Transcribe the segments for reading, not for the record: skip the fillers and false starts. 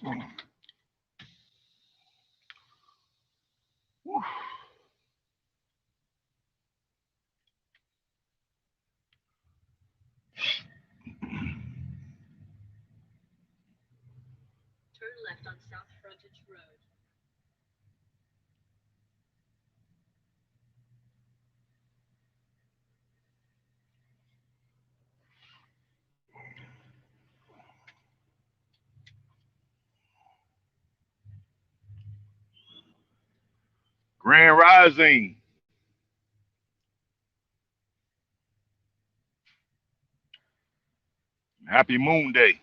Turn left on South Frontage Road. Grand Rising. Happy Moon Day.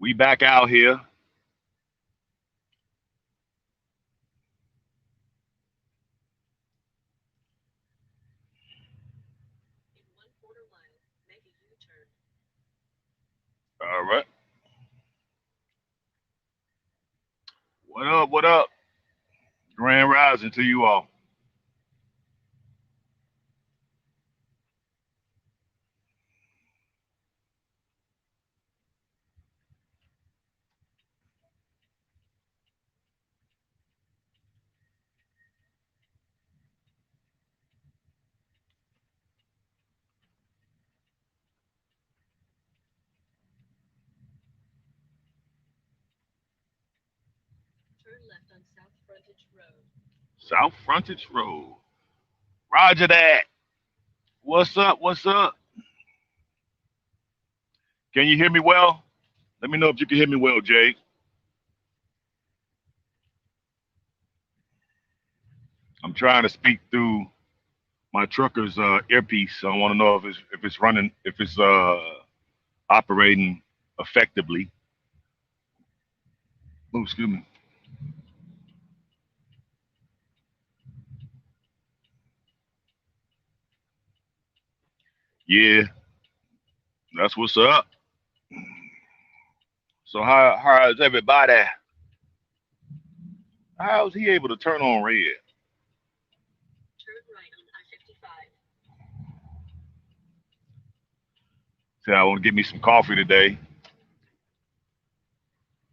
We back out here. In 1/4 mile, make a U-turn. All right. What up? What up? Grand Rising to you all. Turn left on South Frontage Road. South Frontage Road. Roger that. What's up? What's up? Can you hear me well? Let me know if you can hear me well, Jay. I'm trying to speak through my trucker's earpiece. So I want to know if it's running, if it's operating effectively. Oh, excuse me. Yeah, that's what's up. So how's everybody? How's he able to turn on red? Turn right on I-55. Said I want to get me some coffee today,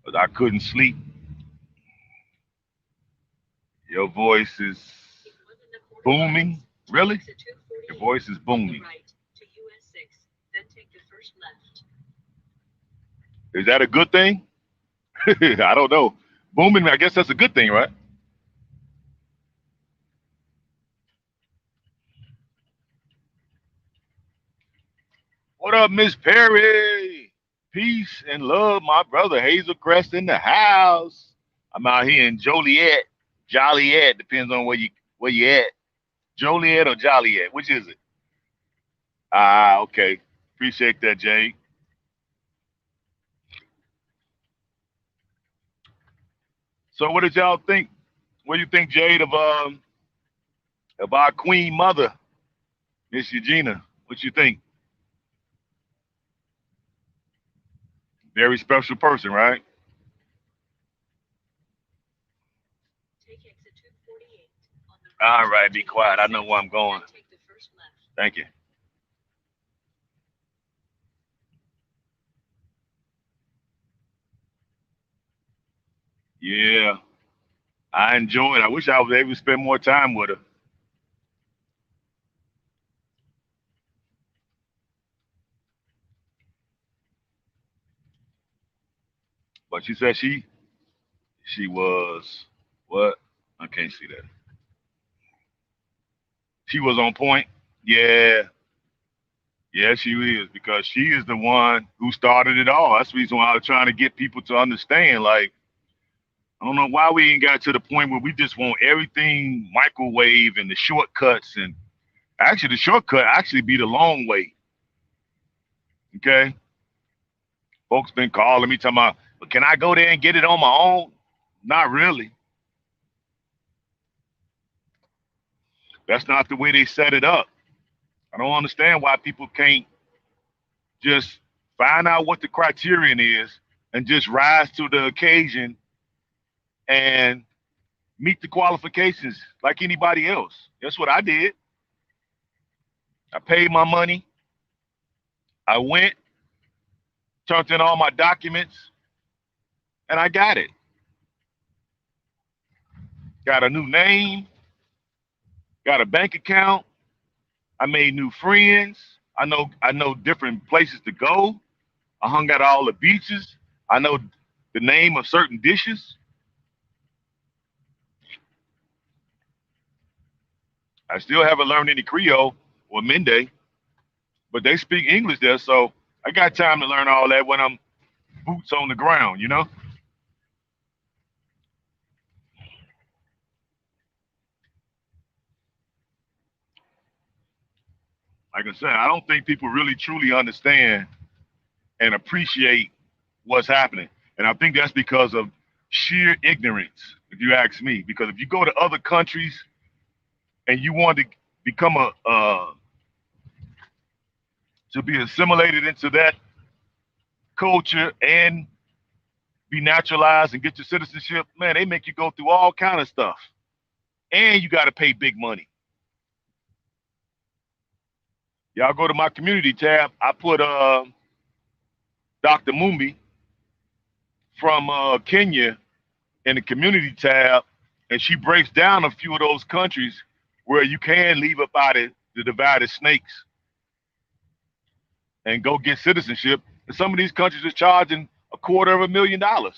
but I couldn't sleep. Your voice is In 1 1/4 booming. miles, take Really? exit Your 248 voice is on the booming. right to US 6, then take the first left. Is that a good thing? I don't know. Booming, I guess that's a good thing, right? What up, Miss Perry? Peace and love, my brother Hazel Crest in the house. I'm out here in Joliet, Joliet, depends on where you at. Joliet or Joliet, which is it? Ah, okay. Appreciate that, Jay. So, what did y'all think? What do you think, Jade, of our Queen Mother, Miss Eugenia? What you think? Very special person, right? Take exit 248 on the All right right, to be quiet. US I know where 6, I'm going. then take the first left. Thank you. Yeah, I enjoyed. I wish I was able to spend more time with her, but she said she was what? I can't see that. She was on point. Yeah, yeah, she is because she is the one who started it all. That's the reason why I was trying to get people to understand. Like, I don't know why we ain't got to the point where we just want everything microwave and the shortcuts. And actually, the shortcut actually be the long way. Okay, folks been calling me talking about, but can I go there and get it on my own? Not really. That's not the way they set it up. I don't understand why people can't just find out what the criterion is and just rise to the occasion and meet the qualifications like anybody else. That's what I did. I paid my money. I went, turned in all my documents, and I got it. Got a new name, got a bank account. I made new friends. I know different places to go. I hung out at all the beaches. I know the name of certain dishes. I still haven't learned any Creole or Mende, but they speak English there, so I got time to learn all that when I'm boots on the ground, you know? Like I said, I don't think people really truly understand and appreciate what's happening. And I think that's because of sheer ignorance, if you ask me. Because if you go to other countries and you want to become to be assimilated into that culture and be naturalized and get your citizenship, man, they make you go through all kind of stuff. And you got to pay big money. Y'all go to my community tab. I put Dr. Mumbi from Kenya in the community tab, and she breaks down a few of those countries where you can leave up out of the divided snakes and go get citizenship. And some of these countries are charging $250,000.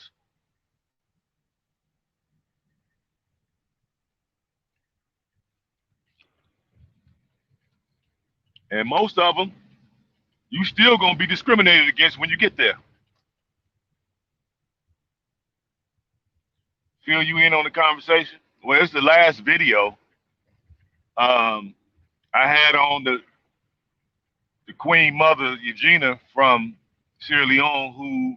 And most of them, you still gonna be discriminated against when you get there. Fill you in on the conversation. Well, it's the last video. Um, I had on the Queen Mother Eugenia from Sierra Leone, who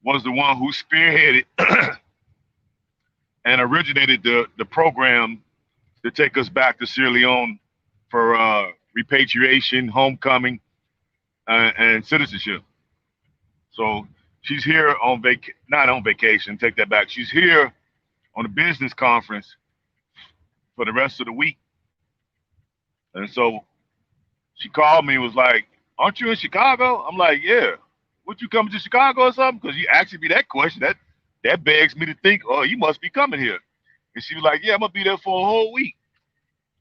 was the one who spearheaded and originated the program to take us back to Sierra Leone for repatriation, homecoming, and citizenship. So she's here on not on vacation. Take that back. She's here on a business conference for the rest of the week. And so she called me and was like, "Aren't you in Chicago?" I'm like, "Yeah." "What, you coming to Chicago or something?" Because you asking me that question, that begs me to think, oh, you must be coming here. And she was like, "Yeah, I'm gonna be there for a whole week."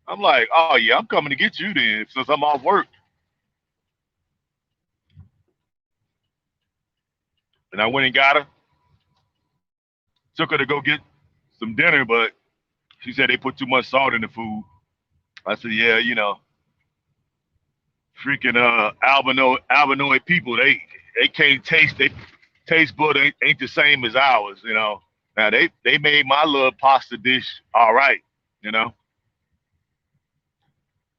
I'm like, "Oh yeah, I'm coming to get you then since I'm off work." And I went and got her, took her to go get some dinner, but she said they put too much salt in the food. I said, "Yeah, freaking albinoid people, they can't taste, they taste bud ain't the same as ours. Now they made my little pasta dish all right, you know.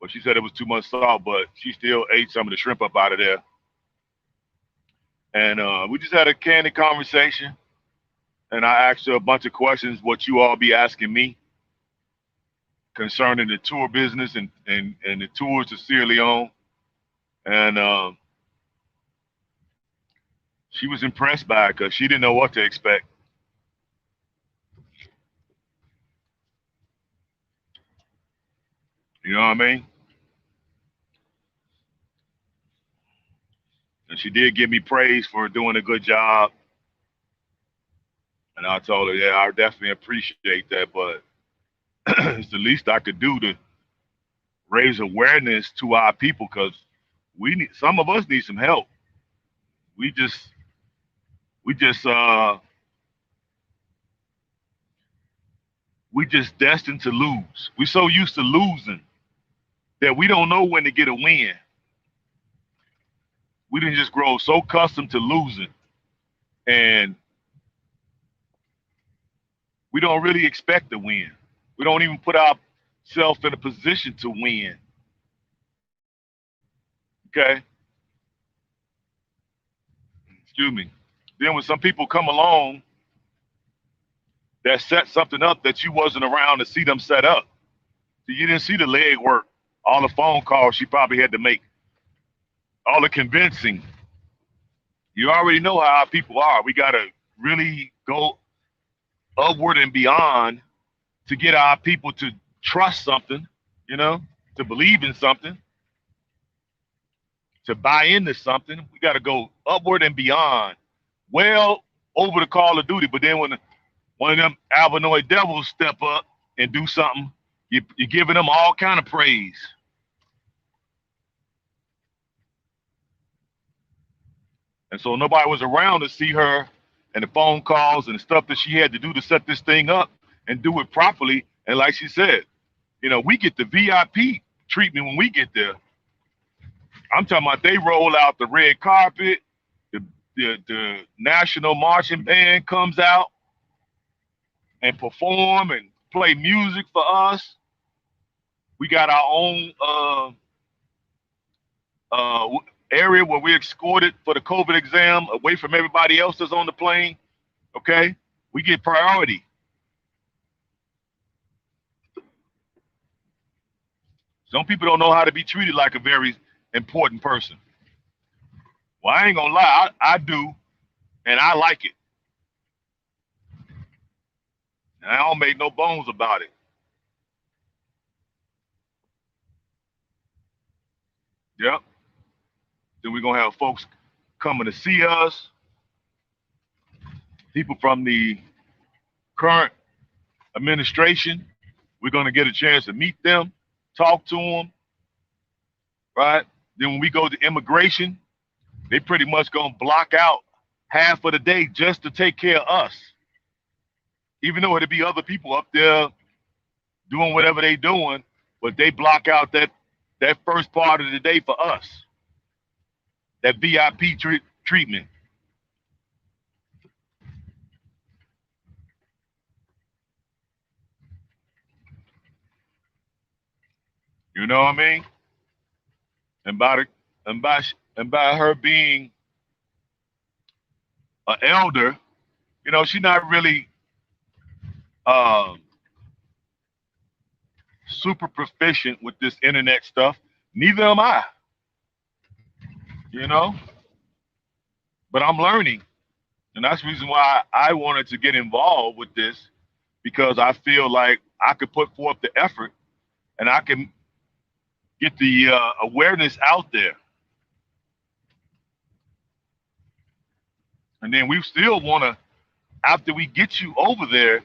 But she said it was too much salt, but she still ate some of the shrimp up out of there. And we just had a candid conversation, and I asked her a bunch of questions, what you all be asking me concerning the tour business and the tours to Sierra Leone. And she was impressed by it because she didn't know what to expect. You know what I mean? And she did give me praise for doing a good job. And I told her, yeah, I definitely appreciate that, but it's the least I could do to raise awareness to our people because some of us need some help. We just we just we just destined to lose. We're so used to losing that we don't know when to get a win. We didn't just grow so accustomed to losing, and we don't really expect to win. We don't even put ourselves in a position to win. Okay, excuse me. Then when some people come along that set something up that you wasn't around to see them set up, so you didn't see the leg work, all the phone calls she probably had to make, all the convincing. You already know how our people are. We gotta really go upward and beyond to get our people to trust something, you know, to believe in something, to buy into something. We got to go upward and beyond, well over the call of duty. But then when one of them Albanoid devils step up and do something, you're giving them all kind of praise. And so nobody was around to see her and the phone calls and the stuff that she had to do to set this thing up and do it properly. And like she said, you know, we get the VIP treatment when we get there. I'm talking about they roll out the red carpet, the national marching band comes out and perform and play music for us. We got our own uh, area where we're escorted for the COVID exam away from everybody else that's on the plane. Okay, we get priority. Some people don't know how to be treated like a very important person. Well, I ain't gonna lie, I do, and I like it. And I don't make no bones about it. Yep. Then we're gonna have folks coming to see us, people from the current administration. We're gonna get a chance to meet them, talk to them, right? Then when we go to immigration, they pretty much gonna block out half of the day just to take care of us. Even though it'll be other people up there doing whatever they doing, but they block out that first part of the day for us, that VIP treatment. You know what I mean? And by the, and by her being an elder, you know, she's not really um, super proficient with this internet stuff. Neither am I, you know. But I'm learning, and that's the reason why I wanted to get involved with this because I feel like I could put forth the effort and I can get the awareness out there. And then we still want to, after we get you over there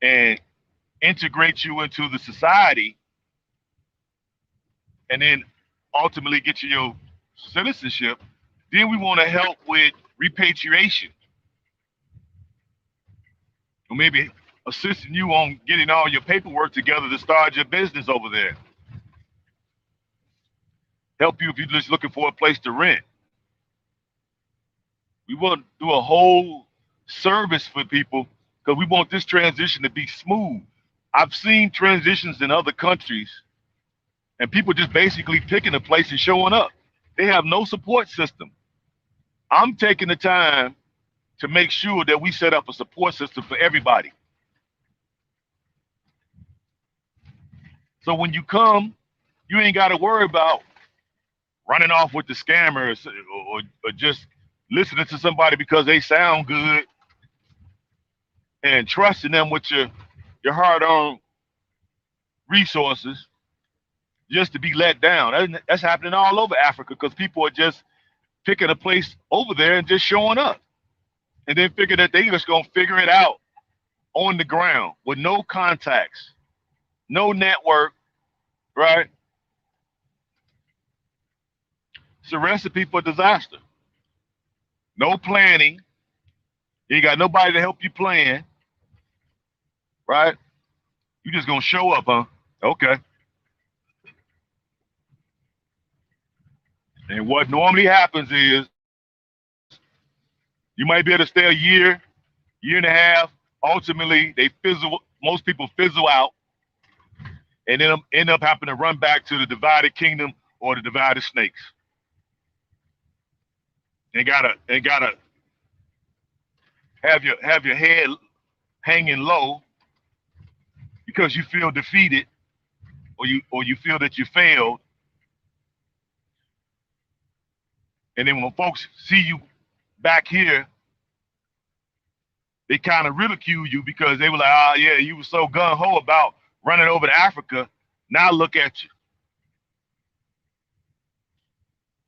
and integrate you into the society, and then ultimately get you your citizenship, then we want to help with repatriation, or maybe assisting you on getting all your paperwork together to start your business over there. Help you if you're just looking for a place to rent. We want to do a whole service for people because we want this transition to be smooth. I've seen transitions in other countries and people just basically picking a place and showing up. They have no support system. I'm taking the time to make sure that we set up a support system for everybody. So when you come, you ain't got to worry about running off with the scammers or just listening to somebody because they sound good and trusting them with your hard-earned resources just to be let down. That's happening all over Africa because people are just picking a place over there and just showing up and then figure that they just gonna figure it out on the ground with no contacts, no network, right? It's a recipe for disaster. No planning. You ain't got nobody to help you plan, right? You just gonna show up, huh? Okay. And what normally happens is you might be able to stay a year, year and a half. Ultimately, they fizzle. Most people fizzle out, and then end up having to run back to the divided kingdom or the divided snakes. And gotta have your head hanging low because you feel defeated or you feel that you failed. And then when folks see you back here they kind of ridicule you because they were like, "Ah, yeah, you were so gun ho about running over to Africa. Now look at you."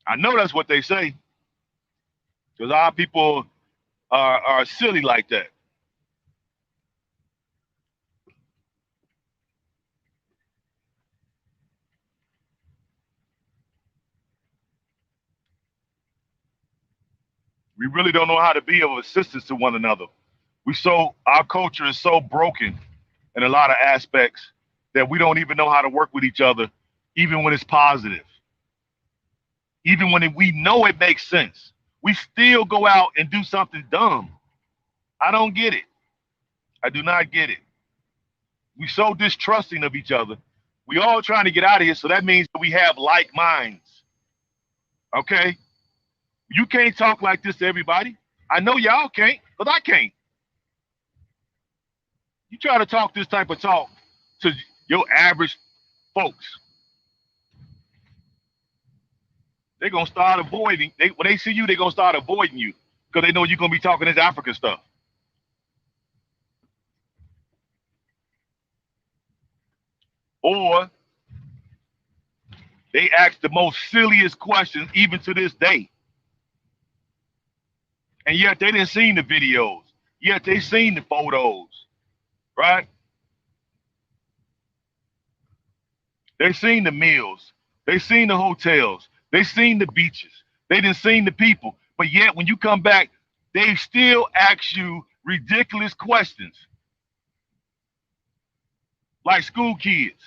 I know that's what they say because our people are silly like that. We really don't know how to be of assistance to one another. Our culture is so broken in a lot of aspects that we don't even know how to work with each other, even when it's positive, even when we know it makes sense. We still go out and do something dumb. I don't get it. I do not get it. We so distrusting of each other. We all trying to get out of here, so that means that we have like minds. Okay? You can't talk like this to everybody. I know y'all can't, but I can't. You try to talk this type of talk to your average folks, they're gonna start avoiding. When they see you, they're gonna start avoiding you because they know you're gonna be talking this African stuff. Or they ask the most silliest questions, even to this day, and yet they didn't seen the videos. Yet they seen the photos, right? They seen the meals. They seen the hotels. They seen the beaches. They didn't seen the people. But yet, when you come back, they still ask you ridiculous questions, like school kids,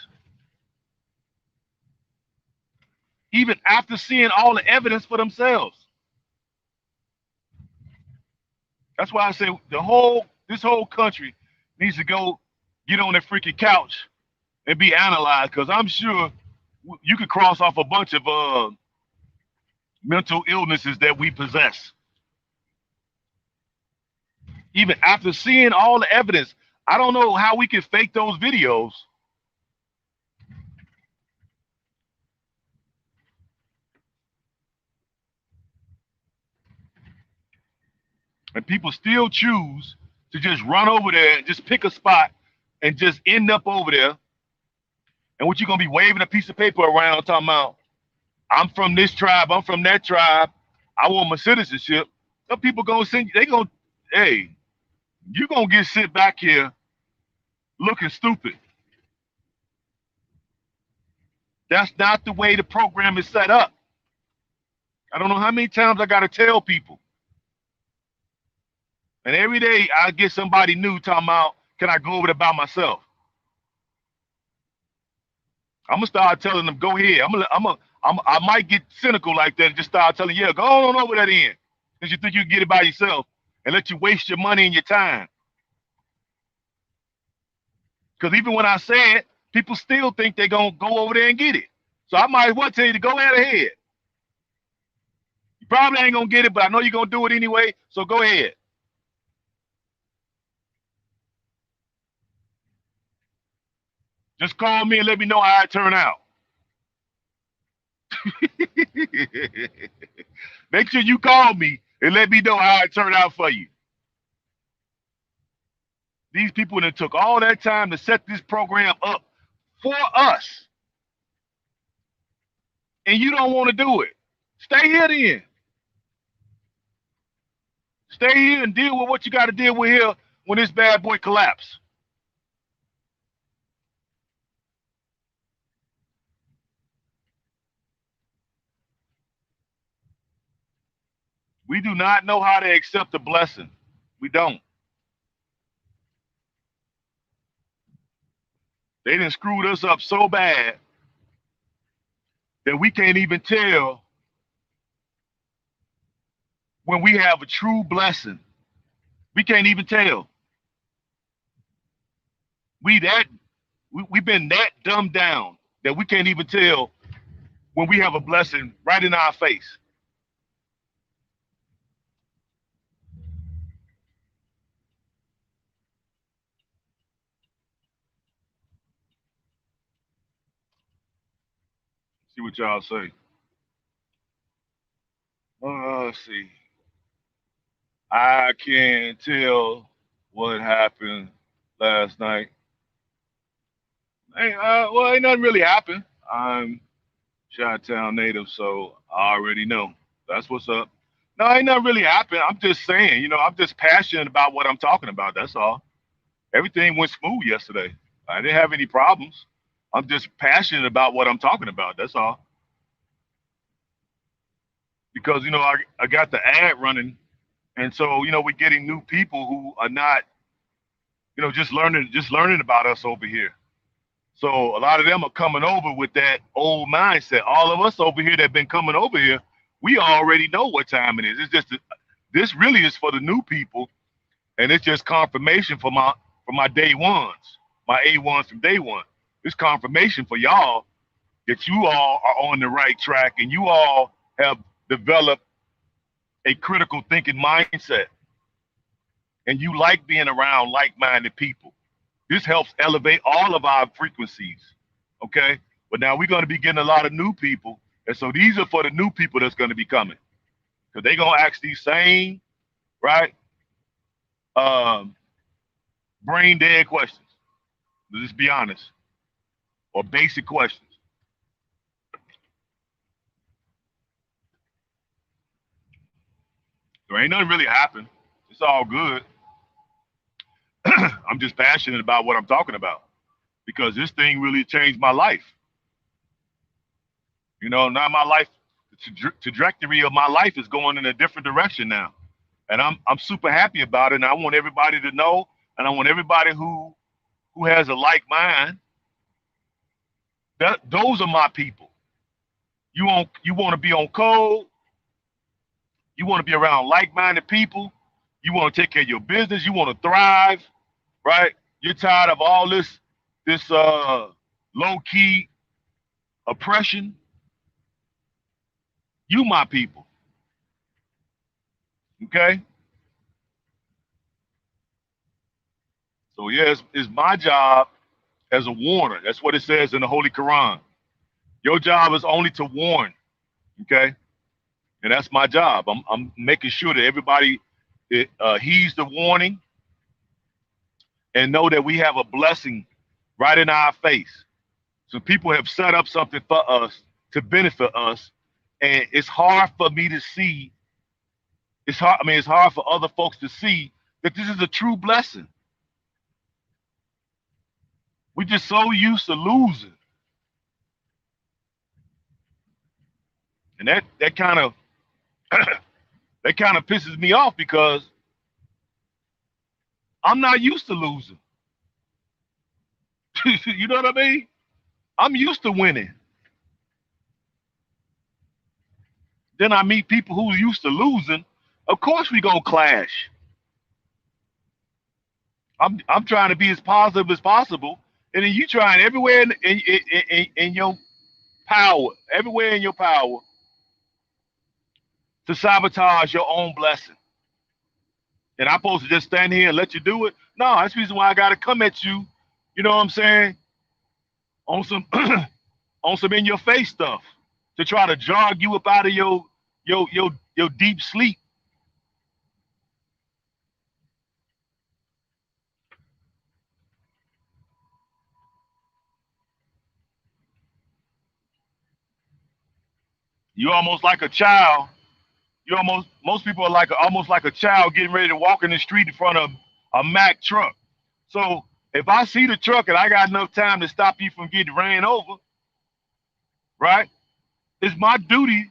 even after seeing all the evidence for themselves. That's why I say this whole country needs to go get on that freaking couch and be analyzed. Because I'm sure you could cross off a bunch of mental illnesses that we possess. Even after seeing all the evidence, I don't know how we can fake those videos and people still choose to just run over there and just pick a spot and just end up over there. And what you gonna be waving a piece of paper around talking about, I'm from this tribe, I'm from that tribe, I want my citizenship. Some people gonna send you, they gonna, hey, you gonna get sit back here looking stupid. That's not the way the program is set up. I don't know how many times I gotta tell people. And every day I get somebody new talking about, can I go over there by myself? I'm gonna start telling them, go ahead. I might get cynical like that and just start telling, yeah, go on over that end, because you think you can get it by yourself and let you waste your money and your time. Because even when I say it, people still think they're gonna go over there and get it. So I might as well tell you to go right ahead. You probably ain't gonna get it, but I know you're gonna do it anyway. So go ahead. Just call me and let me know how it turned out. Make sure you call me and let me know how it turned out for you. These people that took all that time to set this program up for us, and you don't want to do it. Stay here then. Stay here and deal with what you got to deal with here when this bad boy collapse. We do not know how to accept a blessing. We don't. They done screwed us up so bad that we can't even tell when we have a true blessing. We can't even tell. We that we've been that dumbed down that we can't even tell when we have a blessing right in our face. See what y'all say. Let's see. I can tell. what happened last night? Hey, well, ain't nothing really happened. I'm Chi-Town native, so I already know. That's what's up. No, ain't nothing really happened. I'm just saying, I'm just passionate about what I'm talking about. That's all. Everything went smooth yesterday. I didn't have any problems. I'm just passionate about what I'm talking about. That's all. Because I got the ad running, and so we're getting new people who are not just learning about us over here. So a lot of them are coming over with that old mindset. All of us over here that been coming over here, we already know what time it is. It's just this really is for the new people, and it's just confirmation for my day ones, my A1s from day one. It's confirmation for y'all that you all are on the right track and you all have developed a critical thinking mindset and you like being around like-minded people. This helps elevate all of our frequencies. Okay. But now we're going to be getting a lot of new people. And so these are for the new people that's going to be coming. Because they're going to ask these same, right, um, brain dead questions. Let's just be honest. Or basic questions. There ain't nothing really happened. It's all good. I'm just passionate about what I'm talking about because this thing really changed my life. Now my life, the trajectory of my life is going in a different direction now. And I'm super happy about it. And I want everybody to know, and I want everybody who has a like mind, that those are my people. You want to be on code, you want to be around like-minded people, you want to take care of your business, you want to thrive, right? You're tired of all this low-key oppression. You my people. Okay? So yeah, it's my job as a warner. That's what it says in the Holy Quran. Your job is only to warn. Okay? And that's my job. I'm making sure that everybody heeds the warning and know that we have a blessing right in our face. So people have set up something for us to benefit us, and it's hard for me to see. It's hard. I mean, it's hard for other folks to see that this is a true blessing. We're just so used to losing, and that kind of that kind of pisses me off because I'm not used to losing. You know what I mean? I'm used to winning. Then I meet people who are used to losing. Of course, we gonna clash. I'm trying to be as positive as possible, and then you trying everywhere in your power, everywhere in your power, to sabotage your own blessing. And I'm supposed to just stand here and let you do it? No, that's the reason why I got to come at you. You know what I'm saying? On some on some in your face stuff to try to jog you up out of your deep sleep. You almost like a child. You almost most people are like almost like a child getting ready to walk in the street in front of a Mack truck. So if I see the truck and I got enough time to stop you from getting ran over, right? It's my duty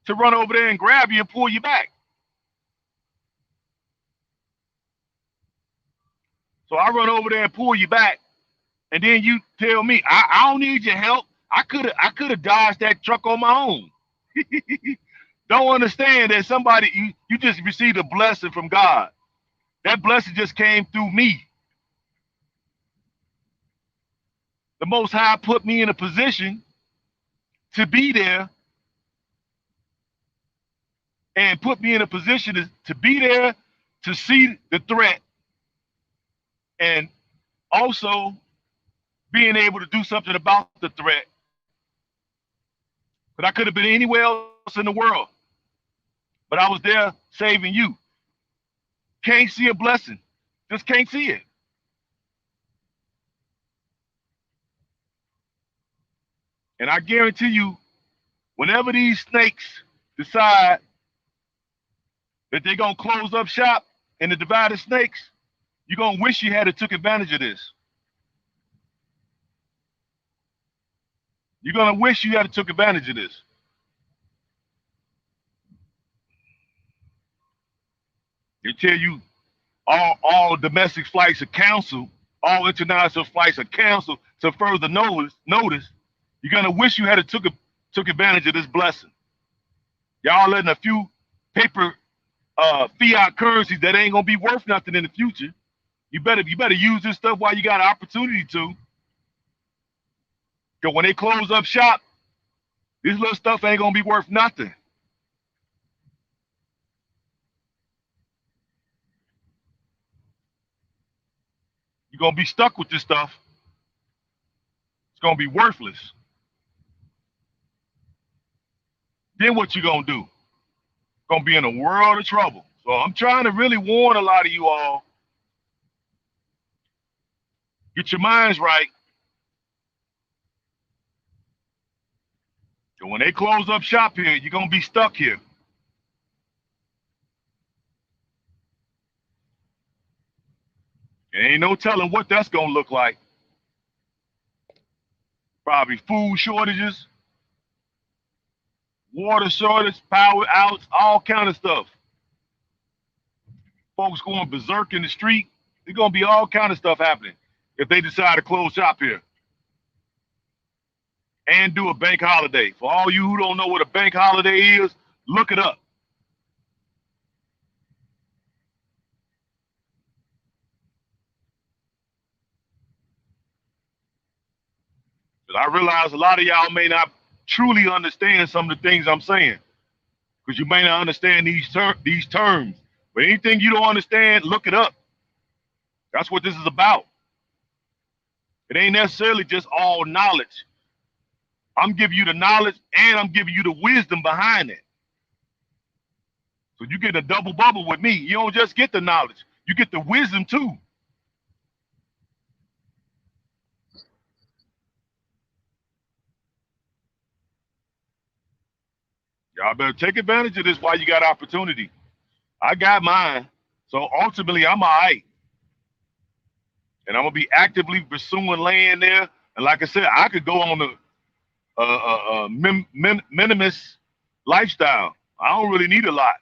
to run over there and grab you and pull you back. So I run over there and pull you back, and then you tell me I don't need your help. I could have dodged that truck on my own. Don't understand that you just received a blessing from God. That blessing just came through me. The Most High put me in a position to be there and put me in a position to be there to see the threat and also being able to do something about the threat. But I could have been anywhere else in the world, but I was there saving you. Can't see a blessing. Just can't see it. And I guarantee you, whenever these snakes decide that they're gonna close up shop in the divided snakes, you're gonna wish you had took advantage of this. You're gonna wish you had took advantage of this. They tell you all domestic flights are canceled, all international flights are canceled to further notice. You're gonna wish you had took advantage of this blessing. Y'all letting a few paper fiat currencies that ain't gonna be worth nothing in the future. You better use this stuff while you got an opportunity to. Cause when they close up shop, this little stuff ain't gonna be worth nothing. You're gonna be stuck with this stuff. It's gonna be worthless. Then what you gonna do? Gonna be in a world of trouble. So I'm trying to really warn a lot of you all. Get your minds right. And when they close up shop here, you're gonna be stuck here. And ain't no telling what that's gonna look like. Probably food shortages, water shortage, power outs, all kind of stuff. Folks going berserk in the street. There's gonna be all kind of stuff happening if they decide to close shop here and do a bank holiday. For all you who don't know what a bank holiday is, look it up. But I realize a lot of y'all may not truly understand some of the things I'm saying because you may not understand these terms. But anything you don't understand, look it up. That's what this is about. It ain't necessarily just all knowledge. I'm giving you the knowledge and I'm giving you the wisdom behind it. So you get a double bubble with me. You don't just get the knowledge, you get the wisdom too. Y'all better take advantage of this while you got opportunity. I got mine. So ultimately, I'm all right. And I'm going to be actively pursuing land there. And like I said, I could go on a minimalist lifestyle. I don't really need a lot.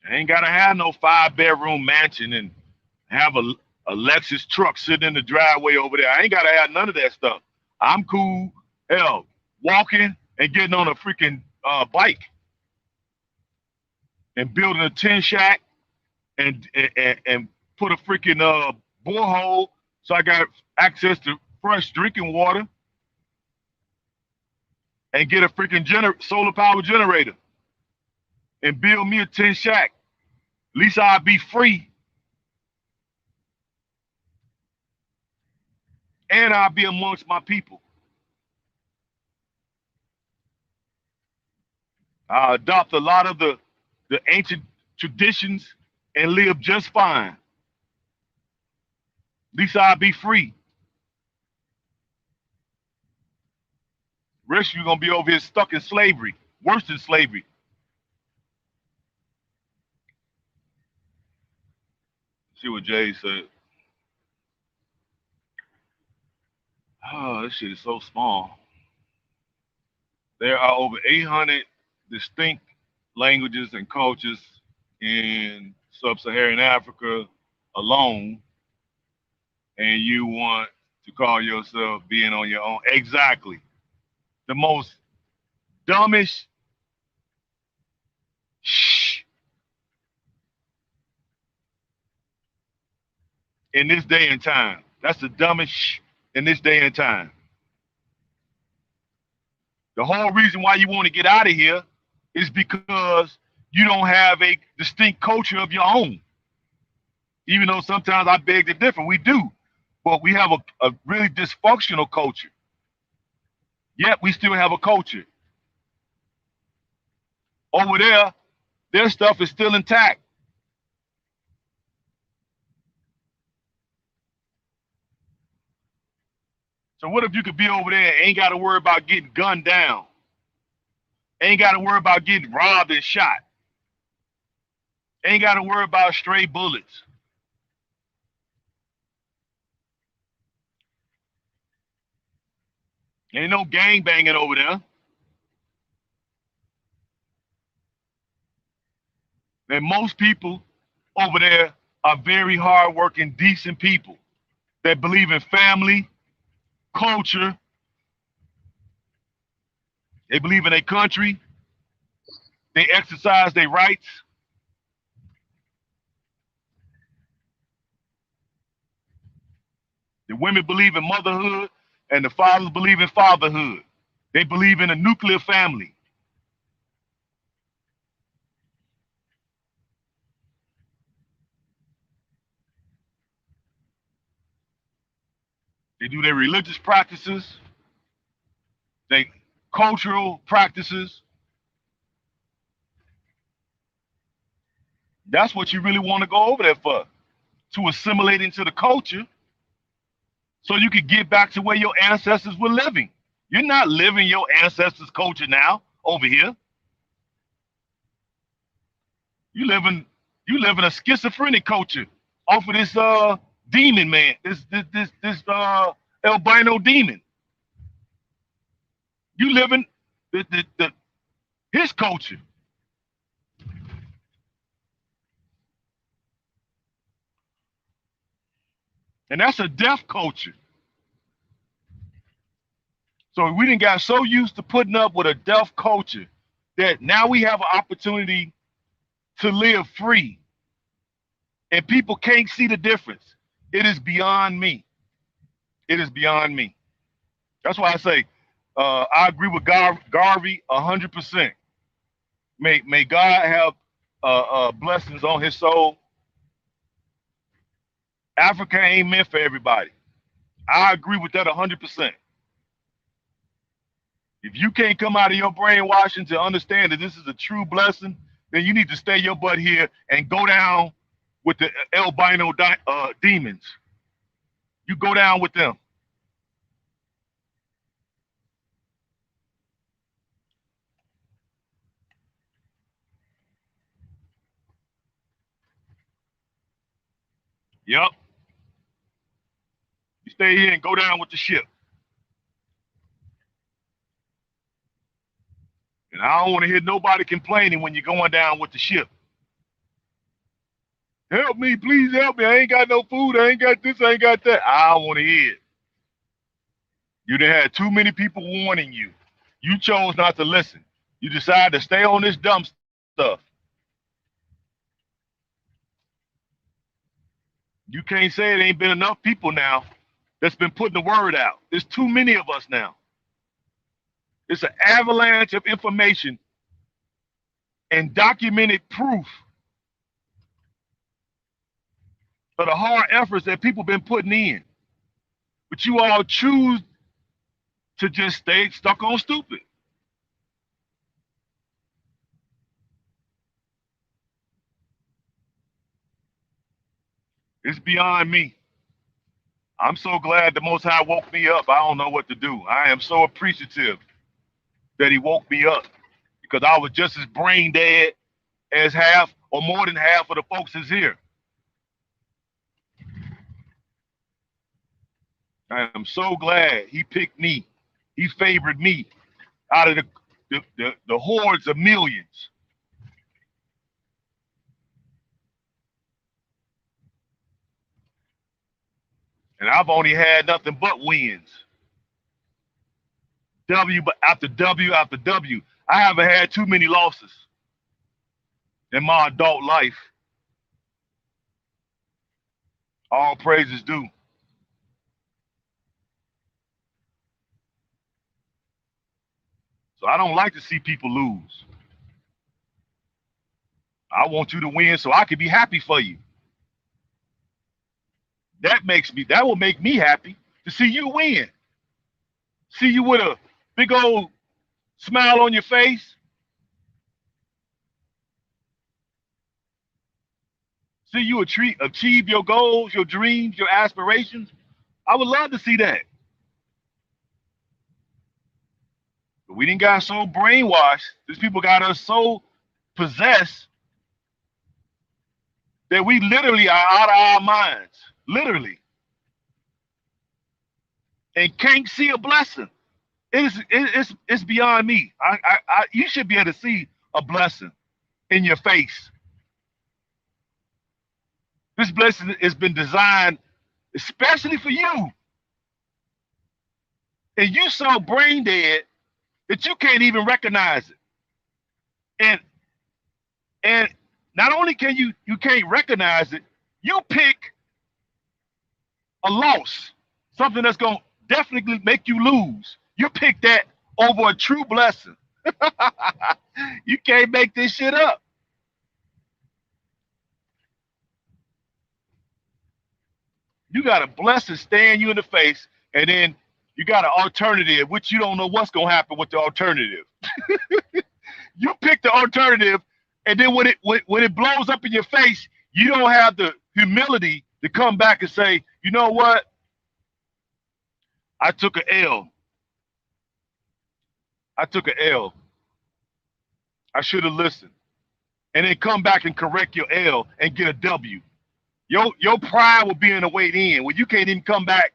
I ain't got to have no 5-bedroom mansion and have a Lexus truck sitting in the driveway over there. I ain't got to have none of that stuff. I'm cool, hell, walking and getting on a freaking bike and building a tin shack and put a freaking borehole so I got access to fresh drinking water and get a freaking solar power generator and build me a tin shack. At least I'll be free and I'll be amongst my people. I adopt a lot of the ancient traditions and live just fine. At least I'll be free. Rest you're gonna be over here stuck in slavery, worse than slavery. See what Jay said. Oh, this shit is so small. There are over 800 distinct languages and cultures in sub-Saharan Africa alone, and you want to call yourself being on your own. Exactly. The most dumbest shh in this day and time. That's the dumbest shh in this day and time. The whole reason why you want to get out of here is because you don't have a distinct culture of your own. Even though sometimes I beg to differ, we do. But we have a really dysfunctional culture. Yet we still have a culture. Over there, their stuff is still intact. So what if you could be over there and ain't got to worry about getting gunned down? Ain't got to worry about getting robbed and shot. Ain't got to worry about stray bullets. Ain't no gang banging over there. And most people over there are very hardworking, decent people that believe in family, culture. They believe in their country. They exercise their rights. The women believe in motherhood, and the fathers believe in fatherhood. They believe in a nuclear family. They do their religious practices, their cultural practices. That's what you really want to go over there for, to assimilate into the culture so you could get back to where your ancestors were living. You're not living your ancestors' culture now over here. You living you live in a schizophrenic culture off of this demon man, this albino demon. You living the his culture, and that's a deaf culture. So we didn't got so used to putting up with a deaf culture that now we have an opportunity to live free, and people can't see the difference. It is beyond me. It is beyond me. That's why I say I agree with Garvey 100%. May God have blessings on his soul. Africa ain't meant for everybody. I agree with that 100%. If you can't come out of your brainwashing to understand that this is a true blessing, then you need to stay your butt here and go down with the albino demons. You go down with them. Yep. You stay here and go down with the ship. And I don't want to hear nobody complaining when you're going down with the ship. Help me, please help me. I ain't got no food. I ain't got this. I ain't got that. I don't want to hear it. You done had too many people warning you. You chose not to listen. You decided to stay on this dumb stuff. You can't say it ain't been enough people now that's been putting the word out. There's too many of us now. It's an avalanche of information and documented proof of the hard efforts that people been putting in. But you all choose to just stay stuck on stupid. It's beyond me. I'm so glad the Most High woke me up. I don't know what to do. I am so appreciative that He woke me up because I was just as brain dead as half or more than half of the folks is here. I am so glad He picked me. He favored me out of the hordes of millions. And I've only had nothing but wins. W after W after W. I haven't had too many losses in my adult life. All praises due. So I don't like to see people lose. I want you to win so I can be happy for you. That will make me happy to see you win. See you with big old smile on your face. See you achieve your goals, your dreams, your aspirations. I would love to see that. But we didn't got so brainwashed. These people got us so possessed that we literally are out of our minds. Literally. And can't see a blessing. It's beyond me. You should be able to see a blessing in your face. This blessing has been designed especially for you. And you so brain dead that you can't even recognize it. And and not only can you can't recognize it, you pick a loss, something that's gonna definitely make you lose. You pick that over a true blessing. You can't make this shit up. You got a blessing staring you in the face, and then you got an alternative, which you don't know what's gonna happen with the alternative. You pick the alternative, and then when it blows up in your face, you don't have the humility to come back and say, you know what? I took a L. I took a L. I should have listened. And then come back and correct your L and get a W. Your pride will be in the way in when you can't even come back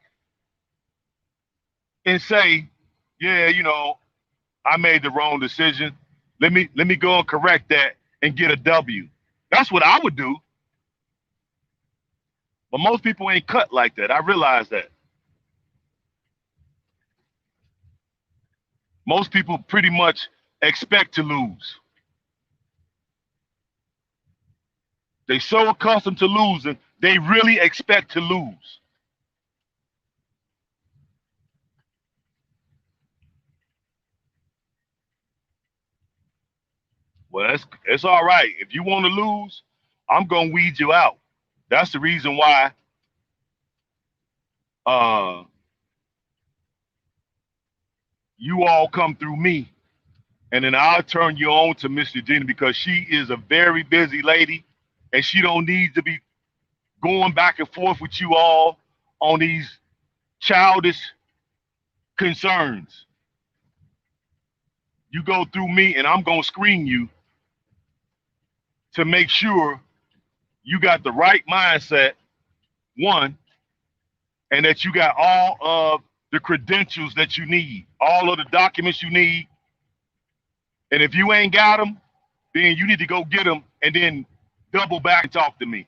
and say, yeah, I made the wrong decision. Let me go and correct that and get a W. That's what I would do. But most people ain't cut like that. I realize that. Most people pretty much expect to lose. They so accustomed to losing, they really expect to lose. Well, it's all right. If you want to lose, I'm gonna weed you out. That's the reason why uh, you all come through me, and then I'll turn you on to Miss Eugenia because she is a very busy lady, and she don't need to be going back and forth with you all on these childish concerns. You go through me, and I'm gonna screen you to make sure you got the right mindset, one, and that you got all of the credentials that you need, all of the documents you need. And if you ain't got them, then you need to go get them and then double back and talk to me.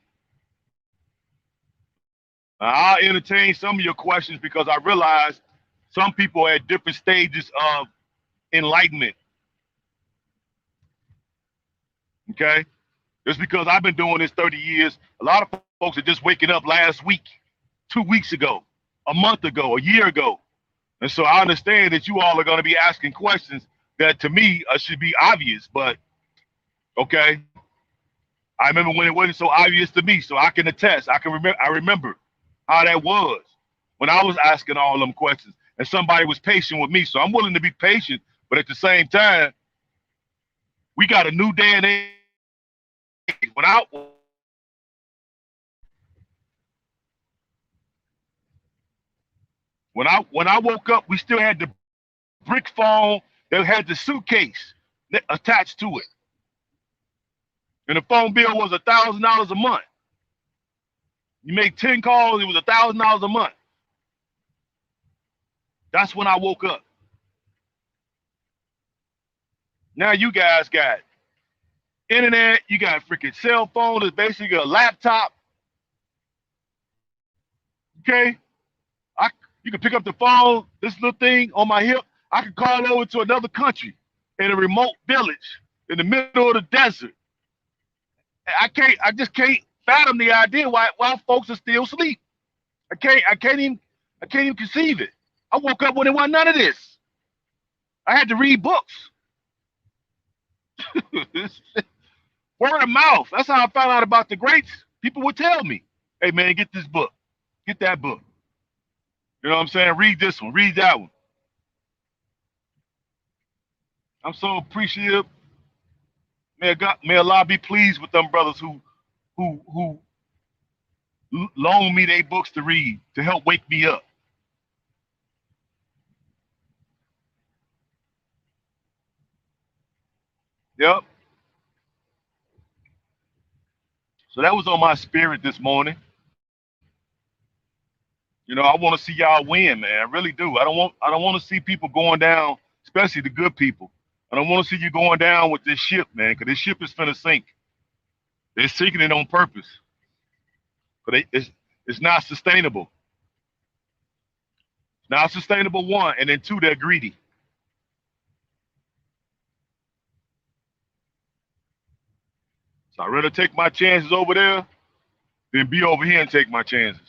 I'll entertain some of your questions because I realize some people are at different stages of enlightenment. Okay? Just because I've been doing this 30 years, a lot of folks are just waking up last week, 2 weeks ago, a month ago, a year ago. And so I understand that you all are going to be asking questions that to me should be obvious, but okay. I remember when it wasn't so obvious to me, so I can attest. I remember how that was when I was asking all them questions, and somebody was patient with me. So I'm willing to be patient, but at the same time, we got a new day and age. When I woke up, we still had the brick phone that had the suitcase attached to it, and the phone bill was $1,000 a month. You make 10 calls, it was $1,000 a month. That's when I woke up. Now you guys got internet, you got freaking cell phone, it's basically a laptop. Okay? I You can pick up the phone, this little thing on my hip. I can call over to another country in a remote village in the middle of the desert. I just can't fathom the idea why folks are still asleep. I can't even conceive it. I woke up when there wasn't none of this. I had to read books. Word of mouth. That's how I found out about the greats. People would tell me, hey man, get this book. Get that book. You know what I'm saying? Read this one, read that one. I'm so appreciative. May Allah be pleased with them brothers who loan me their books to read to help wake me up. Yep. So that was on my spirit this morning. You know, I want to see y'all win, man. I really do. I don't want to see people going down, especially the good people. I don't want to see you going down with this ship, man, because this ship is finna sink. They're sinking it on purpose. But it's not sustainable. It's not sustainable, one, and then two, they're greedy. So I'd rather take my chances over there than be over here and take my chances.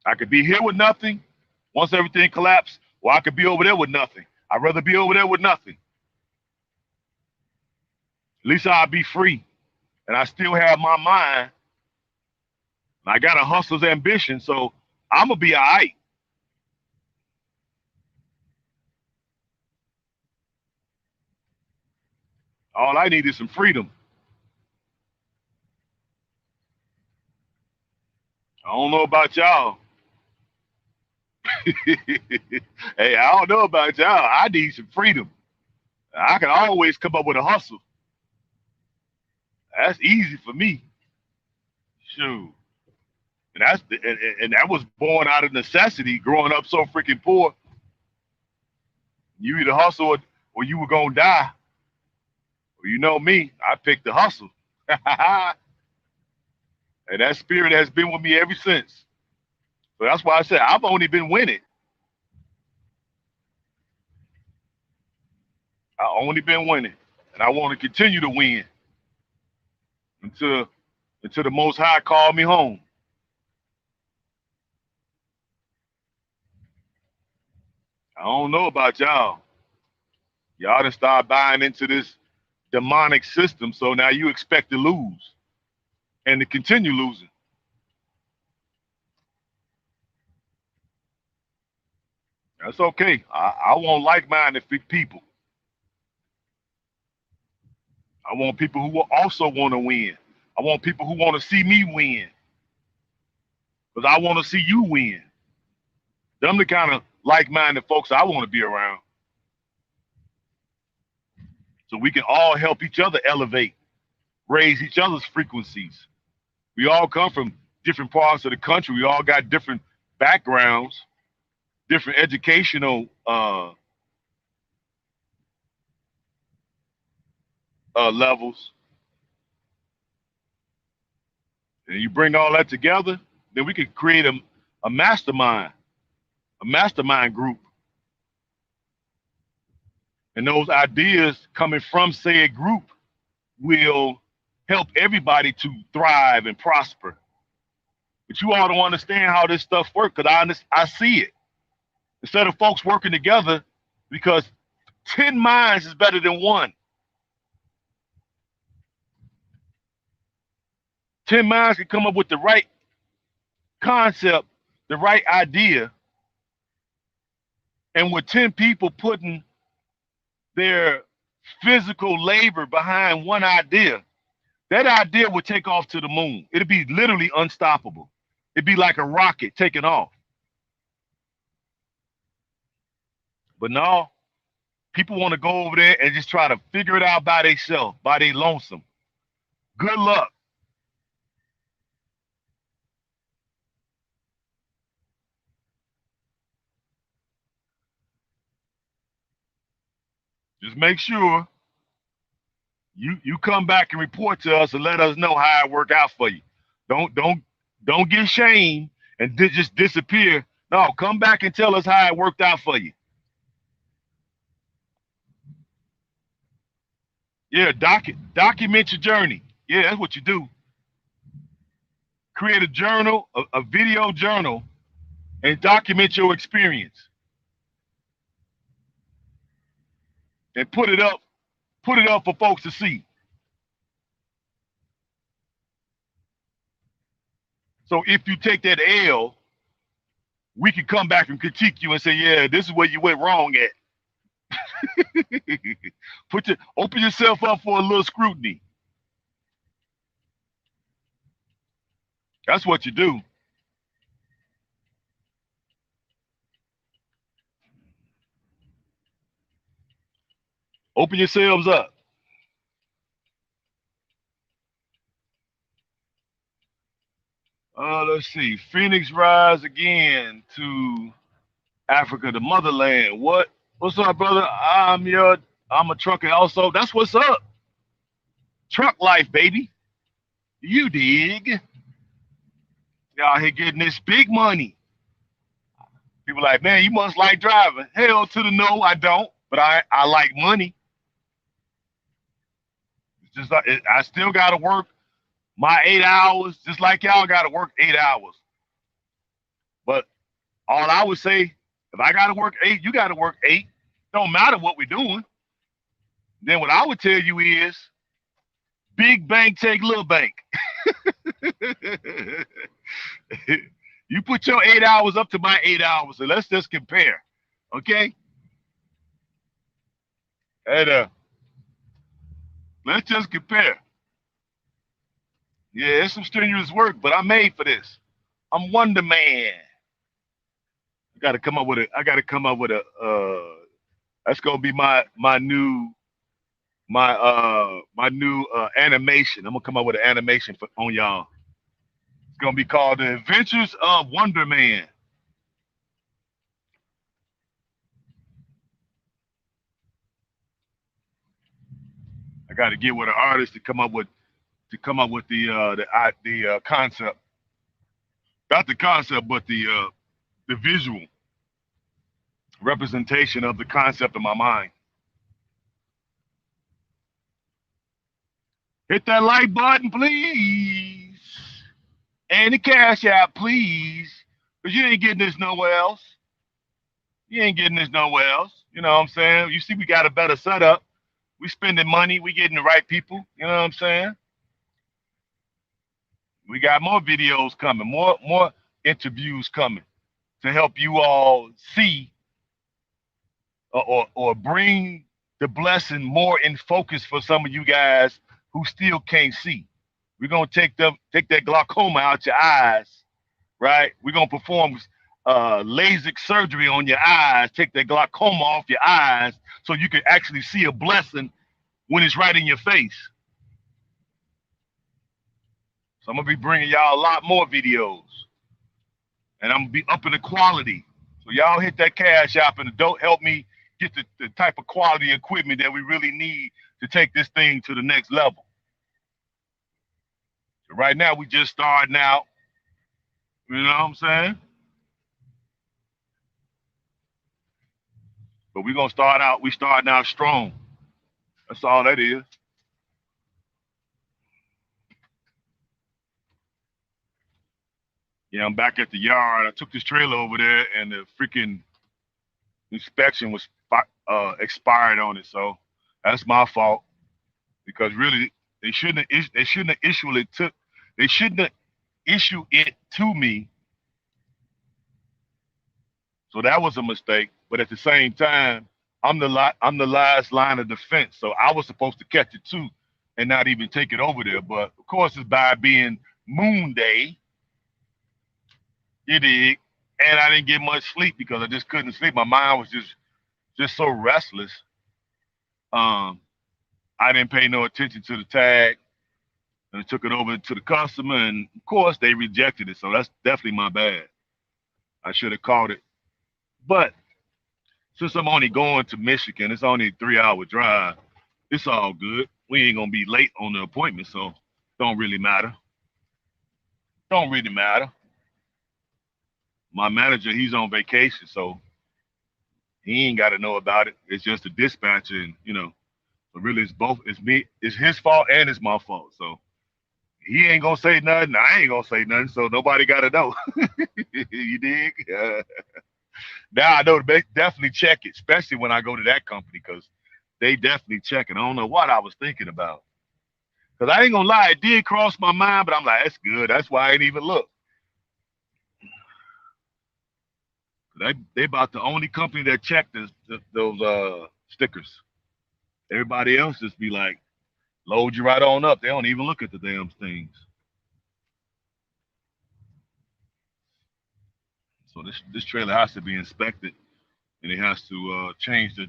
I could be here with nothing once everything collapsed, or I could be over there with nothing. I'd rather be over there with nothing. At least I'll be free. And I still have my mind. I got a hustler's ambition, so I'm going to be all right. All I need is some freedom. I don't know about y'all. Hey, I don't know about y'all. I need some freedom. I can always come up with a hustle. That's easy for me. Shoot. And that was born out of necessity. Growing up so freaking poor, you either hustle or you were gonna die. Well, you know me, I picked the hustle, and that spirit has been with me ever since. So that's why I said I've only been winning. I only been winning, and I want to continue to win until until the Most High call me home. I don't know about y'all. Y'all done start buying into this demonic system, so now you expect to lose and to continue losing. That's okay. I want like-minded people. I want people who will also want to win. I want people who want to see me win because I want to see you win. Them the kind of like-minded folks I want to be around, so we can all help each other elevate, raise each other's frequencies. We all come from different parts of the country. We all got different backgrounds, different educational levels, and you bring all that together, then we can create a mastermind, a mastermind group. And those ideas coming from said group will help everybody to thrive and prosper. But you all don't understand how this stuff works because I see it. Instead of folks working together, because 10 minds is better than one. 10 minds can come up with the right concept, the right idea, and with 10 people putting their physical labor behind one idea, that idea would take off to the moon. It'd be literally unstoppable. It'd be like a rocket taking off. But no, people want to go over there and just try to figure it out by themselves, by their lonesome. Good luck. Just make sure you come back and report to us and let us know how it worked out for you. Don't get shamed and just disappear. No, come back and tell us how it worked out for you. Yeah, document your journey. Yeah, that's what you do. Create a journal, a video journal, and document your experience and put it up for folks to see. So if you take that L, we can come back and critique you and say, yeah, this is where you went wrong at. Open yourself up for a little scrutiny. That's what you do. Open yourselves up. Let's see. Phoenix rise again to Africa, the motherland. What's up, brother? I'm a trucker also. That's what's up. Truck life, baby. You dig? Y'all here getting this big money. People like, man, you must like driving. Hell to the no, I don't. But I like money. It's just like I still gotta work my 8 hours, just like y'all gotta work 8 hours. But all I would say, if I gotta work eight, you gotta work eight. Don't matter what we're doing. Then what I would tell you is big bank take little bank. You put your 8 hours up to my 8 hours, and let's just compare. Okay? And let's just compare. Yeah, it's some strenuous work, but I'm made for this. I'm Wonder Man. I gotta come up with a that's gonna be my new animation. I'm gonna come up with an animation on y'all. It's gonna be called The Adventures of Wonder Man. I got to get with an artist to come up with the concept, not the concept, but the visual representation of the concept in my mind. Hit that like button, please, and the cash out, please, because you ain't getting this nowhere else. You ain't getting this nowhere else. You know what I'm saying? You see, we got a better setup. We spending money. We getting the right people. You know what I'm saying? We got more videos coming, more interviews coming to help you all see or bring the blessing more in focus for some of you guys who still can't see. We're gonna take that glaucoma out your eyes, right? We're gonna perform LASIK surgery on your eyes, take that glaucoma off your eyes, so you can actually see a blessing when it's right in your face. So I'm gonna be bringing y'all a lot more videos, and I'm gonna be upping the quality. So y'all hit that cash app and don't help me get the type of quality equipment that we really need to take this thing to the next level. So right now we just starting out. You know what I'm saying? But we're gonna start out. We starting out strong. That's all that is. Yeah, I'm back at the yard. I took this trailer over there, and the freaking inspection was expired on it. So that's my fault because really they shouldn't have issued it to me. So that was a mistake. But at the same time, I'm the last line of defense. So I was supposed to catch it too, and not even take it over there. But of course, it's by being Moon Day. You dig? And I didn't get much sleep because I just couldn't sleep. My mind was just so restless. Um, I didn't pay no attention to the tag, and I took it over to the customer, and of course they rejected it. So that's definitely my bad. I should have caught it. But since I'm only going to Michigan, it's only a 3 hour drive. It's all good. We ain't gonna be late on the appointment, so don't really matter. Don't really matter. My manager, he's on vacation, so he ain't got to know about it. It's just a dispatcher, and but really it's both. It's me. It's his fault and it's my fault. So he ain't gonna say nothing. I ain't gonna say nothing. So nobody got to know. You dig? Now I know to definitely check it, especially when I go to that company because they definitely check it. I don't know what I was thinking about. Because I ain't gonna lie, it did cross my mind, but I'm like, that's good. That's why I ain't even look. They about the only company that check those stickers. Everybody else just be like, load you right on up. They don't even look at the damn things. So this trailer has to be inspected, and it has to change the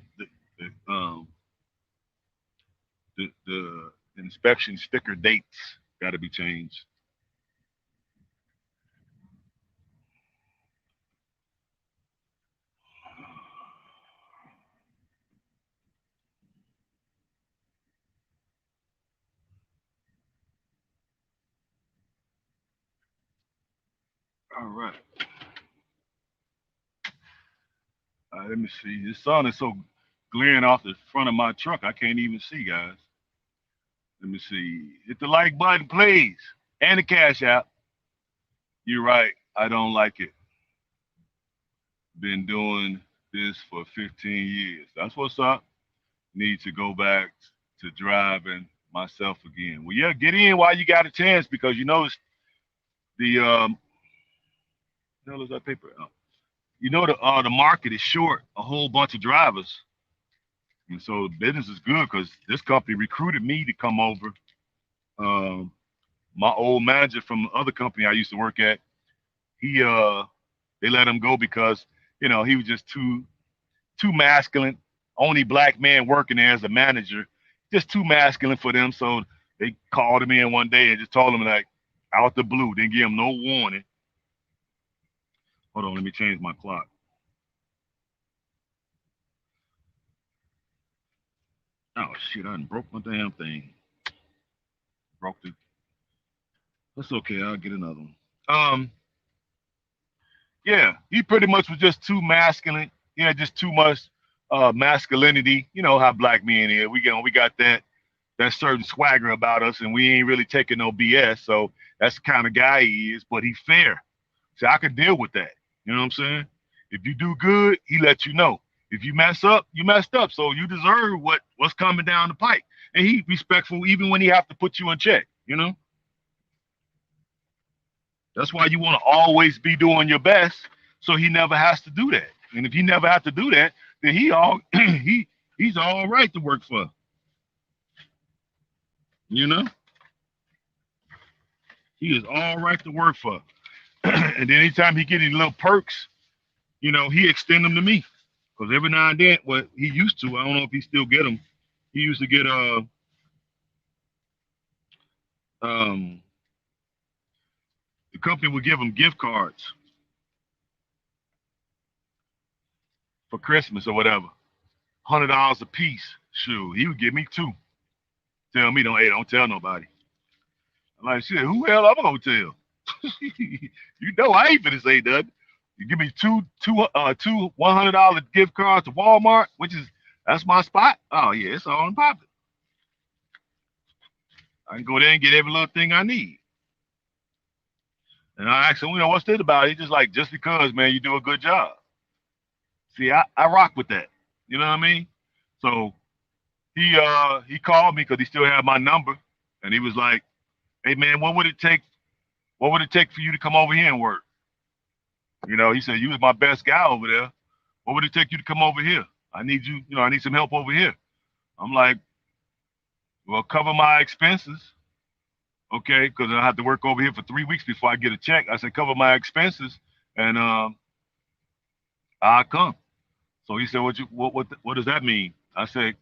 inspection sticker dates. Got to be changed. All right. Let me see. The sun is so glaring off the front of my truck, I can't even see, guys. Let me see. Hit the like button, please, and the cash app. You're right. I don't like it. Been doing this for 15 years. That's what's up. Need to go back to driving myself again. Well, yeah, get in while you got a chance because you know the hell is that paper? You know the market is short a whole bunch of drivers, and so business is good because this company recruited me to come over. Um, my old manager from the other company I used to work at, he they let him go because he was just too masculine. Only black man working there as a manager, just too masculine for them. So they called him in one day and just told him like out the blue, didn't give him no warning. Hold on, let me change my clock. Oh shit, I done broke my damn thing. Broke the. That's okay. I'll get another one. Yeah, he pretty much was just too masculine. Yeah, just too much masculinity. You know how black men is. We got that certain swagger about us, and we ain't really taking no BS. So that's the kind of guy he is. But he's fair. So I can deal with that. You know what I'm saying? If you do good, he lets you know. If you mess up, you messed up. So you deserve what's coming down the pike. And he respectful even when he have to put you in check. That's why you want to always be doing your best, so he never has to do that. And if he never has to do that, then he's all right to work for. You know, he is all right to work for. And then anytime he get any little perks, he extend them to me. Because every now and then, what he used to, I don't know if he still get them. He used to get um the company would give him gift cards for Christmas or whatever, $100 a piece. Shoot, he would give me two. Tell me don't tell nobody. I'm like, shit, who the hell I'm gonna tell? You know I ain't finna say nothing. You give me two $100 gift cards to Walmart, that's my spot. Oh yeah, it's all in popping. I can go there and get every little thing I need. And I asked him, what's this about? He's just like, just because, man, you do a good job. See, I rock with that. You know what I mean? So he called me because he still had my number, and he was like, hey man, what would it take? What would it take for you to come over here and work? He said, you was my best guy over there. What would it take you to come over here? I need you, I need some help over here. I'm like, well, cover my expenses, okay? Because I have to work over here for 3 weeks before I get a check. I said, cover my expenses, and I'll come. So he said, what does that mean? I said,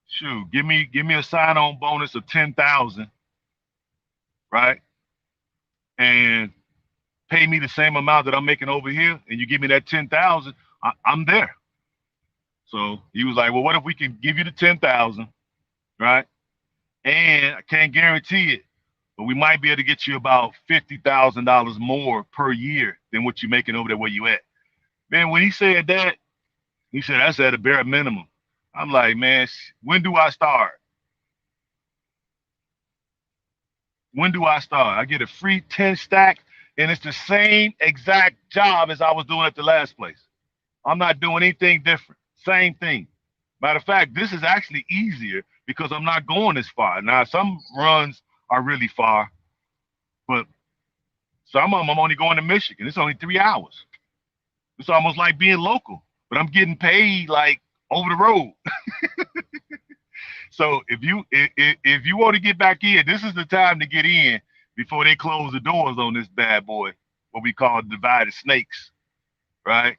shoot, give me a sign-on bonus of 10,000, right? And pay me the same amount that I'm making over here, and you give me that 10,000, I'm there. So he was like, well, what if we can give you the 10,000, right? And I can't guarantee it, but we might be able to get you about $50,000 more per year than what you're making over there where you at. Man, when he said that, he said that's at a bare minimum. I'm like, man, when do I start? When do I start? I get a free 10 stack, and it's the same exact job as I was doing at the last place. I'm not doing anything different. Same thing. Matter of fact, this is actually easier because I'm not going as far. Now, some runs are really far, but some of them I'm only going to Michigan. It's only 3 hours. It's almost like being local, but I'm getting paid like over the road. So if you want to get back in, this is the time to get in before they close the doors on this bad boy, what we call divided snakes, right?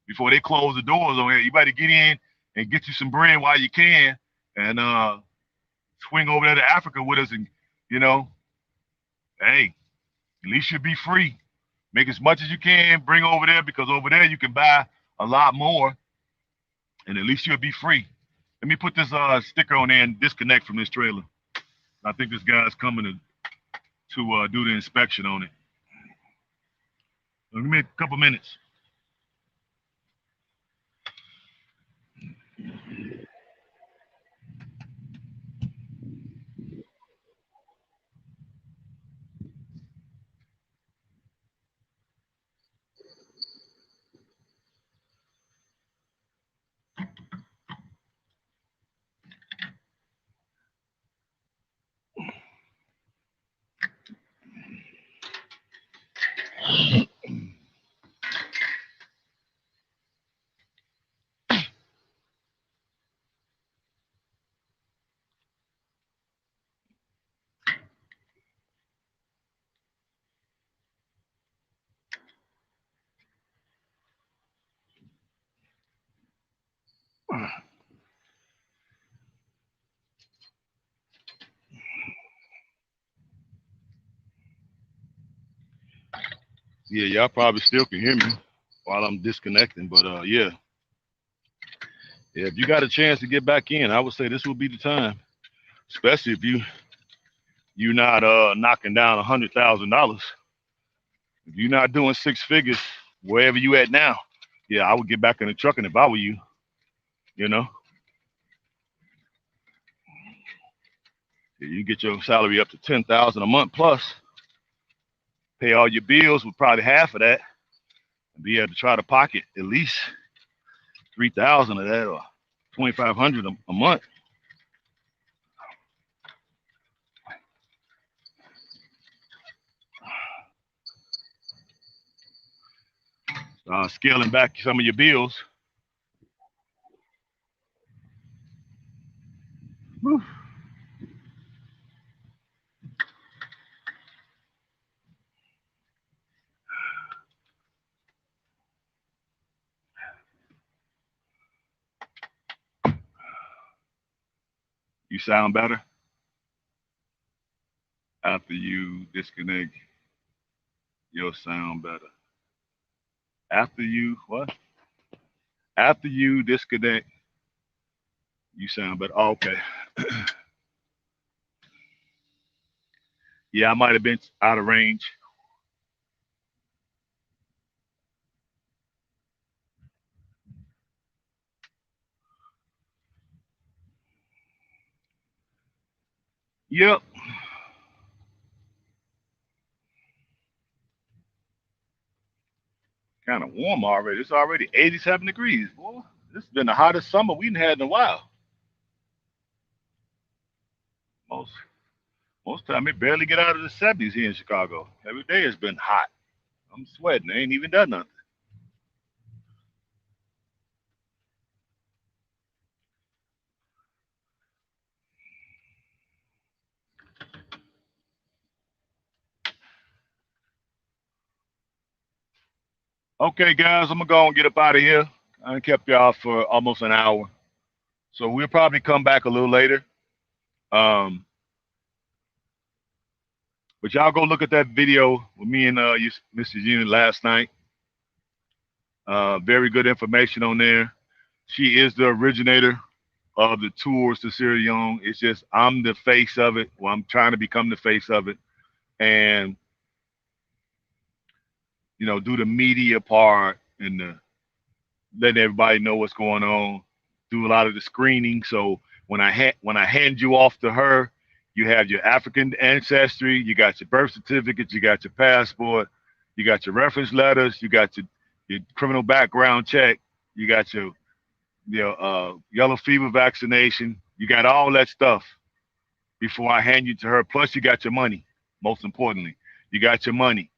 Before they close the doors on it, you better get in and get you some bread while you can, and swing over there to Africa with us, and you know, hey, at least you'll be free. Make as much as you can, bring over there because over there you can buy a lot more, and at least you'll be free. Let me put this sticker on there and disconnect from this trailer. I think this guy's coming to do the inspection on it. Give me a couple minutes. Yeah, y'all probably still can hear me while I'm disconnecting, but yeah. Yeah, if you got a chance to get back in, I would say this would be the time, especially if you're not knocking down $100,000. If you're not doing six figures wherever you at now, yeah, I would get back in the trucking if I were you. You know, you get your salary up to 10,000 a month plus, pay all your bills with probably half of that, and be able to try to pocket at least 3,000 of that or 2,500 a month. Scaling back some of your bills. Whew. You sound better after you disconnect. You'll sound better after you what? After you disconnect, you sound better. Oh, okay. Yeah, I might have been out of range. Yep. Kind of warm already. It's already 87 degrees, boy. This has been the hottest summer we've had in a while. Most most time it barely get out of the 70s here in Chicago. Every day it's been hot. I'm sweating. I ain't even done nothing. Okay, guys, I'm gonna go and get up out of here. I kept y'all for almost an hour, so we'll probably come back a little later. Um, but y'all go look at that video with me and Mr. Union last night. Very good information on there. She is the originator of the tours to Sierra Leone. It's just I'm the face of it. Well, I'm trying to become the face of it, and do the media part and letting everybody know what's going on. Do a lot of the screening. So when I hand you off to her, you have your African ancestry, you got your birth certificate, you got your passport, you got your reference letters, you got your criminal background check, you got your yellow fever vaccination, you got all that stuff before I hand you to her. Plus, you got your money. Most importantly, you got your money,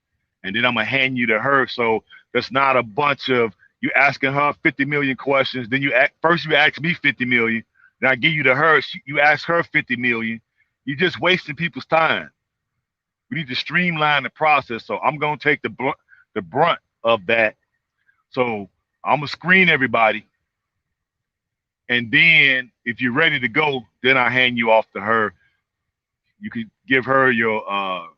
and then I'm gonna hand you to her. So that's not a bunch of You asking her 50 million questions. Then first you ask me 50 million. Then I give you to her. You ask her 50 million. You're just wasting people's time. We need to streamline the process. So I'm gonna take the brunt of that. So I'm gonna screen everybody, and then if you're ready to go, then I hand you off to her. You can give her your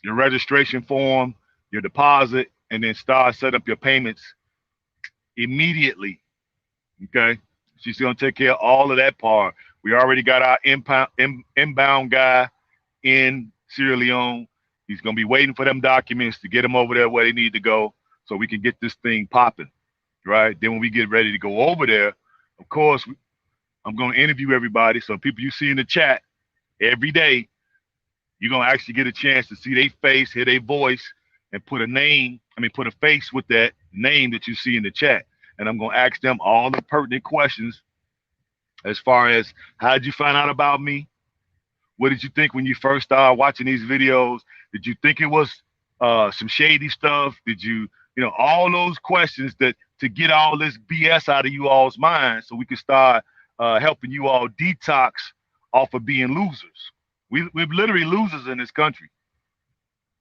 registration form, your deposit, and then start set up your payments immediately. Okay, she's gonna take care of all of that part. We already got our inbound guy in Sierra Leone. He's gonna be waiting for them documents to get them over there where they need to go, so we can get this thing popping. Right. Then when we get ready to go over there, of course, I'm gonna interview everybody. So people you see in the chat every day, you're gonna actually get a chance to see their face, hear their voice, and put a name. I mean, put a face with that name that you see in the chat. And I'm gonna ask them all the pertinent questions as far as how did you find out about me? What did you think when you first started watching these videos? Did you think it was some shady stuff? Did you, all those questions that to get all this BS out of you all's minds so we can start helping you all detox off of being losers. We're literally losers in this country.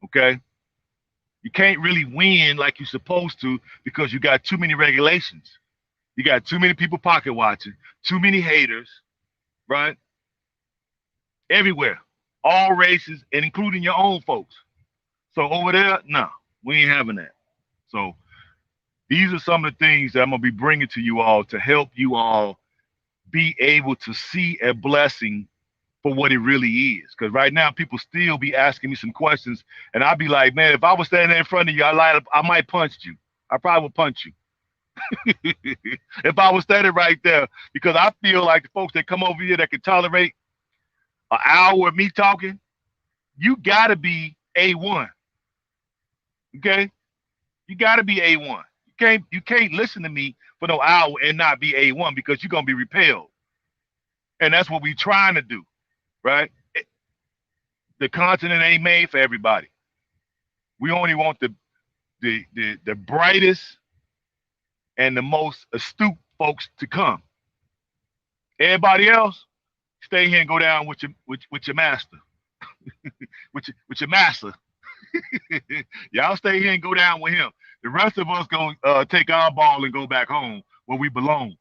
Okay. You can't really win like you're supposed to because you got too many regulations. You got too many people pocket watching, too many haters, right? Everywhere, all races, and including your own folks. So over there, no, we ain't having that. So these are some of the things that I'm gonna be bringing to you all to help you all be able to see a blessing for what it really is. Because right now, people still be asking me some questions, and I'll be like, man, if I was standing in front of you, I might punch you. I probably would punch you if I was standing right there, because I feel like the folks that come over here that can tolerate an hour of me talking, you gotta be A1. Okay? You gotta be A1. You can't listen to me for no hour and not be A1 because you're gonna be repelled. And that's what we're trying to do, right? The continent ain't made for everybody. We only want the brightest and the most astute folks to come. Everybody else, stay here and go down with your master. With your master. Y'all stay here and go down with him. The rest of us gonna take our ball and go back home where we belong.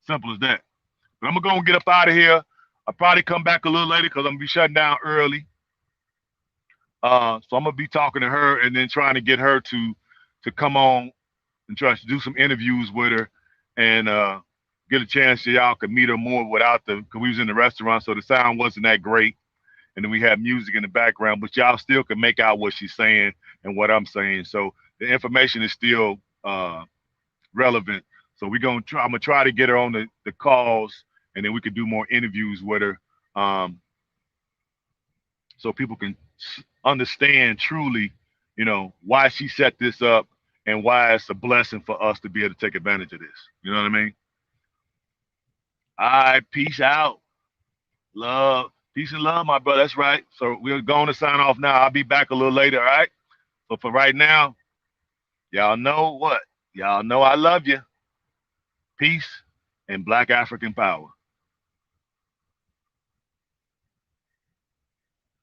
Simple as that. But I'm gonna go and get up out of here. I'll probably come back a little later because I'm gonna be shutting down early. So I'm gonna be talking to her and then trying to get her to come on and try to do some interviews with her and get a chance so y'all could meet her more without the because we was in the restaurant, so the sound wasn't that great. And then we have music in the background, but y'all still can make out what she's saying and what I'm saying. So the information is still relevant. So we're gonna try. I'm gonna try to get her on the calls, and then we can do more interviews with her, so people can understand truly, why she set this up and why it's a blessing for us to be able to take advantage of this. You know what I mean? All right, peace out, love, peace and love, my brother. That's right. So we're going to sign off now. I'll be back a little later. All right. So for right now, y'all know what? Y'all know I love you. Peace and Black African power.